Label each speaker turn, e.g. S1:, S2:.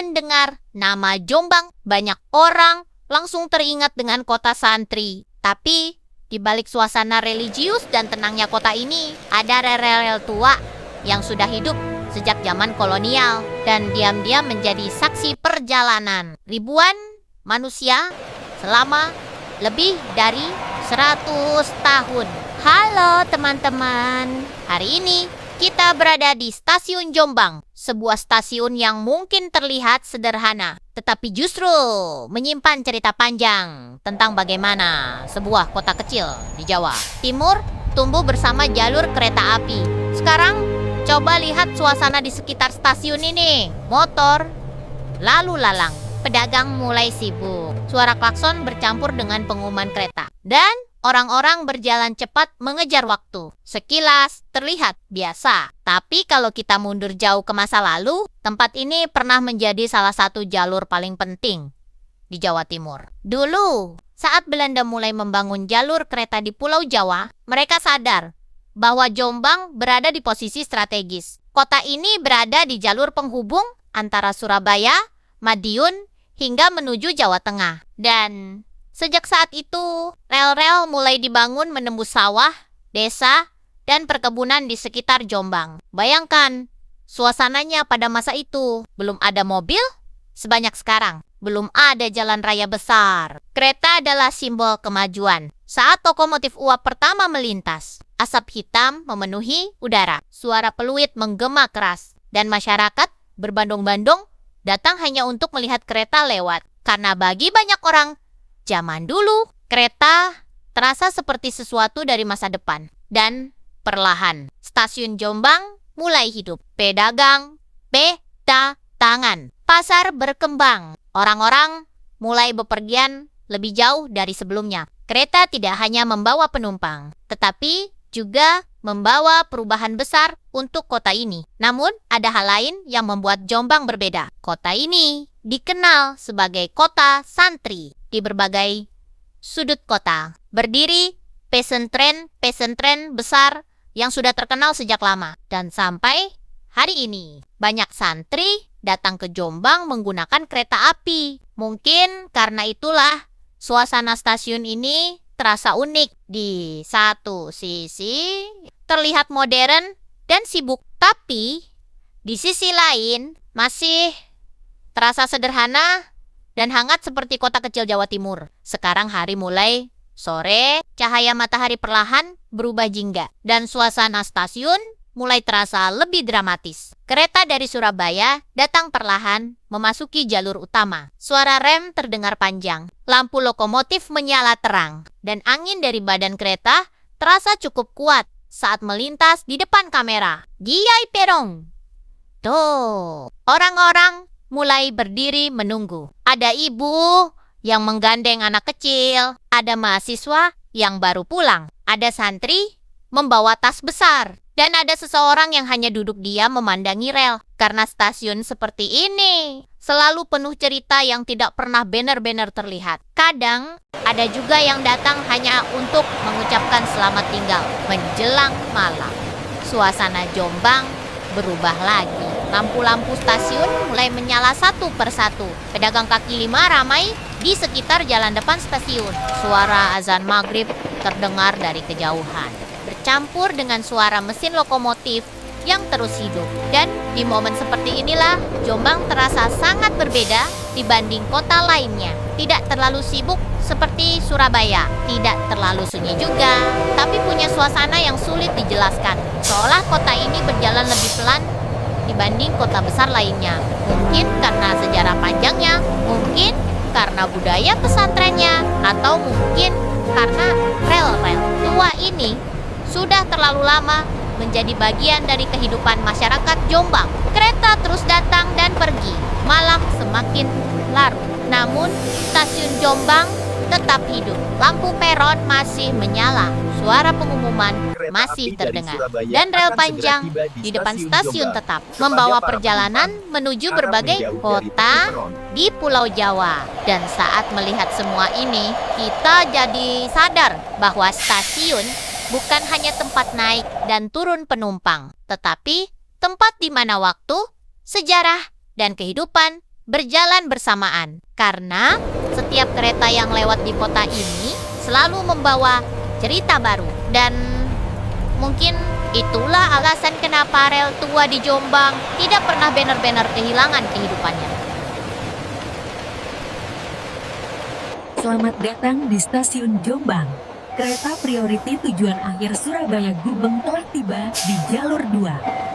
S1: mendengar nama Jombang, banyak orang langsung teringat dengan kota santri. Tapi di balik suasana religius dan tenangnya kota ini, ada rel-rel tua yang sudah hidup sejak zaman kolonial dan diam-diam menjadi saksi perjalanan ribuan manusia selama lebih dari 100 tahun. Halo teman-teman, hari ini kita berada di Stasiun Jombang, sebuah stasiun yang mungkin terlihat sederhana, tetapi justru menyimpan cerita panjang tentang bagaimana sebuah kota kecil di Jawa Timur tumbuh bersama jalur kereta api. Sekarang, coba lihat suasana di sekitar stasiun ini. Motor lalu lalang, pedagang mulai sibuk, suara klakson bercampur dengan pengumuman kereta, dan orang-orang berjalan cepat mengejar waktu. Sekilas terlihat biasa, tapi kalau kita mundur jauh ke masa lalu, tempat ini pernah menjadi salah satu jalur paling penting di Jawa Timur. Dulu, saat Belanda mulai membangun jalur kereta di Pulau Jawa, mereka sadar bahwa Jombang berada di posisi strategis. Kota ini berada di jalur penghubung antara Surabaya, Madiun, hingga menuju Jawa Tengah. Dan sejak saat itu, rel-rel mulai dibangun menembus sawah, desa, dan perkebunan di sekitar Jombang. Bayangkan, suasananya pada masa itu. Belum ada mobil sebanyak sekarang. Belum ada jalan raya besar. Kereta adalah simbol kemajuan. Saat lokomotif uap pertama melintas, asap hitam memenuhi udara. Suara peluit menggema keras. Dan masyarakat berbondong-bondong datang hanya untuk melihat kereta lewat. Karena bagi banyak orang, zaman dulu, kereta terasa seperti sesuatu dari masa depan. Dan perlahan, stasiun Jombang mulai hidup. Pedagang tangan. Pasar berkembang. Orang-orang mulai bepergian lebih jauh dari sebelumnya. Kereta tidak hanya membawa penumpang, tetapi juga membawa perubahan besar untuk kota ini. Namun, ada hal lain yang membuat Jombang berbeda. Kota ini dikenal sebagai kota santri. Di berbagai sudut kota berdiri pesantren besar yang sudah terkenal sejak lama. Dan sampai hari ini, banyak santri datang ke Jombang menggunakan kereta api. Mungkin karena itulah suasana stasiun ini terasa unik. Di satu sisi terlihat modern dan sibuk, tapi di sisi lain masih terasa sederhana dan hangat seperti kota kecil Jawa Timur. Sekarang hari mulai sore, cahaya matahari perlahan berubah jingga, dan suasana stasiun mulai terasa lebih dramatis. Kereta dari Surabaya datang perlahan memasuki jalur utama. Suara rem terdengar panjang, lampu lokomotif menyala terang, dan angin dari badan kereta terasa cukup kuat saat melintas di depan kamera. Giyai Perong. Tuh, orang-orang mulai berdiri menunggu. Ada ibu yang menggandeng anak kecil, ada mahasiswa yang baru pulang, ada santri membawa tas besar, dan ada seseorang yang hanya duduk diam memandangi rel. Karena stasiun seperti ini selalu penuh cerita yang tidak pernah benar-benar terlihat. Kadang ada juga yang datang hanya untuk mengucapkan selamat tinggal. Menjelang malam, suasana Jombang berubah lagi. Lampu-lampu stasiun mulai menyala satu persatu. Pedagang kaki lima ramai di sekitar jalan depan stasiun. Suara azan maghrib terdengar dari kejauhan, bercampur dengan suara mesin lokomotif yang terus hidup. Dan di momen seperti inilah, Jombang terasa sangat berbeda dibanding kota lainnya. Tidak terlalu sibuk seperti Surabaya, tidak terlalu sunyi juga, tapi punya suasana yang sulit dijelaskan. Seolah kota ini berjalan lebih pelan dibanding kota besar lainnya. Mungkin karena sejarah panjangnya, mungkin karena budaya pesantrennya, atau mungkin karena rel-rel tua ini sudah terlalu lama menjadi bagian dari kehidupan masyarakat Jombang. Kereta terus datang dan pergi, malam semakin larut. Namun, stasiun Jombang tetap hidup. Lampu peron masih menyala, suara pengumuman masih terdengar, dan rel panjang di depan stasiun tetap membawa perjalanan menuju berbagai kota di Pulau Jawa. Dan saat melihat semua ini, kita jadi sadar bahwa stasiun bukan hanya tempat naik dan turun penumpang, tetapi tempat di mana waktu, sejarah, dan kehidupan berjalan bersamaan. Karena setiap kereta yang lewat di kota ini selalu membawa cerita baru. Dan mungkin itulah alasan kenapa rel tua di Jombang tidak pernah benar-benar kehilangan kehidupannya.
S2: Selamat datang di stasiun Jombang. Kereta priority tujuan akhir Surabaya Gubeng telah tiba di jalur 2.